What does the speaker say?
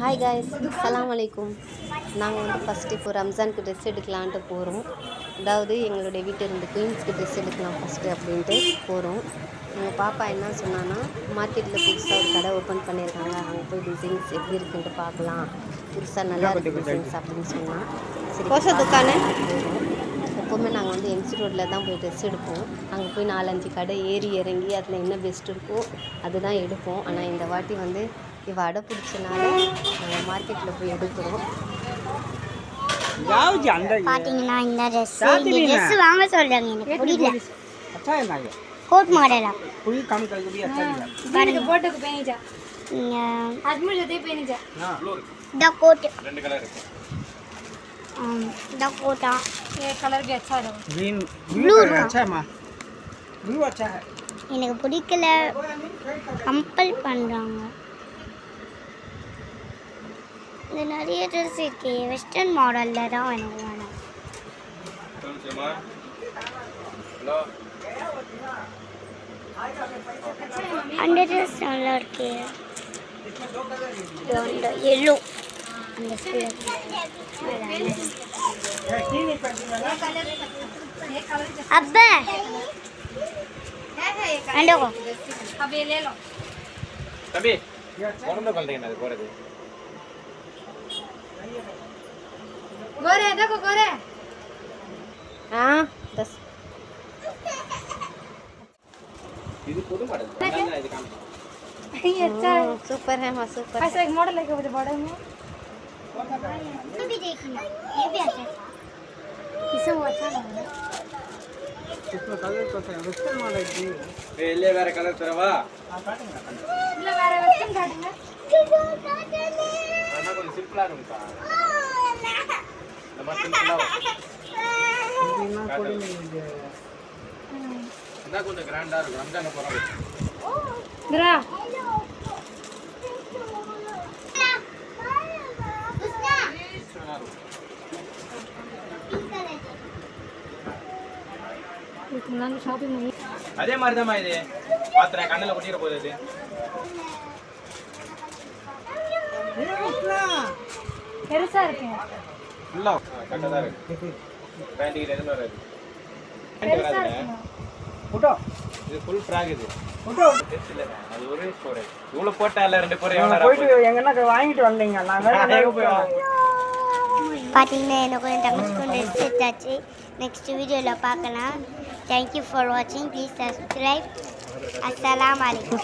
Hi guys, அஸ்ஸலாமு அலைக்கும். நாங்கள் வந்து ஃபஸ்ட்டு இப்போ ரம்ஜானுக்கு ட்ரெஸ் எடுக்கலான்ட்டு போகிறோம். அதாவது எங்களுடைய வீட்டு இருந்து குயின்ஸ்க்கு ட்ரெஸ் எடுக்கலாம் ஃபஸ்ட்டு அப்படின்ட்டு போகிறோம். எங்கள் பாப்பா என்ன சொன்னான்னா, மார்க்கெட்டில் புதுசாக ஒரு கடை ஓப்பன் பண்ணியிருக்காங்க, அங்கே போய் டிசைன்ஸ் எப்படி இருக்குன்ட்டு பார்க்கலாம், புதுசாக நல்லா இருக்குது டிசைன்ஸ் அப்படின்னு சொன்னால் சரி கோச துக்கானு போகிறோம். எப்போவுமே நாங்கள் வந்து எம்சி ரோட்டில் தான் போய் ட்ரெஸ் எடுப்போம். அங்கே போய் 4-5 கடை ஏறி இறங்கி அதில் என்ன பெஸ்ட் இருக்கோ அதுதான் எடுப்போம். ஆனால் இந்த வாட்டி வந்து இவ அடை பிடிச்சனால நாங்கள் மார்க்கெட்டில் போய் எடுக்கிறோம். பாத்தீங்கன்னா இந்த ட்ரெஸ் வாங்க சொல்றாங்க, எனக்கு புரியல. कोट मॉडल है पूरी कम कर भी अच्छा लगा गाड़ी के फोटो को पहनी जा आदमी जते पहनी जा द कोट ரெண்டு கலர் இருக்கு द कोट ये कलर भी अच्छा है ग्रीन ब्लू अच्छा है मां ब्लू अच्छा है எனக்கு பிடிக்கல கம்பல் பண்றாங்க இந்த நிறைய ட்ரெஸ் இருக்கு வெஸ்டர்ன் மாடல்ல தான் எனக்கு வேணும் சொல்லுமா ஹலோ अंडर ड्रेस कलर के येलो अब अंडो को अब ये ले लो तभी कौन दो कर देंगे ना गोरे दे गोरे देखो गोरे हाँ 10 ಇದು ಫೋಟೋ ಮಾಡೋದು ನಾನು ಇದು ಕಾಮ್ ये अच्छा है सुपर है मां सुपर ऐसा एक मॉडल है के मुझे बॉर्डर में ये भी देखना ये भी अच्छा है इसे वो अच्छा लग रहा है इसमें कलर कैसा है वेस्टर्न मॉडल है ए ले வேற கலர் தரவா காட்டுங்க இல்ல வேற வெஸ்டர்ன் காட்டுங்க அண்ணா கொஞ்சம் சிம்பிளா இருக்கும்ப்பா நம்ம சிம்பிளா இதுனா போடுங்க இது அதான் கொஞ்சம் கிராண்டா இருக்கும் ரம்ஜான் போறோம் ग्रा நான் ஷாப்பிங் பண்ணி அதே மாதிரி தான் இது பாத்துறேன் கண்ணல கொட்டிர போகுது பெருசா இருக்கு ஃபுல்லா கட்டதா இருக்கு பேண்டிங் எதுல வராது பெருசா இருக்கு போட்டோ இது ஃபுல் ஃப்ராக் இது போட்டோ இல்ல அது ஒரே ஸ்டோரேஜ் இவ்வளவு போட்டால ரெண்டு பேரும் எவ்வளவு போயிட்டு எங்கனா வாங்கிட்டு வந்தீங்க நான் வேற போய் பாத்தீங்கன்னா எனக்கு கொஞ்சம் தங்கச்சி கொண்டு எடுத்தாச்சு நெக்ஸ்ட் வீடியோவில் பார்க்கலாம் தேங்க்யூ ஃபார் வாட்சிங் ப்ளீஸ் சப்ஸ்கிரைப் அஸ்ஸலாமு அலைக்கும்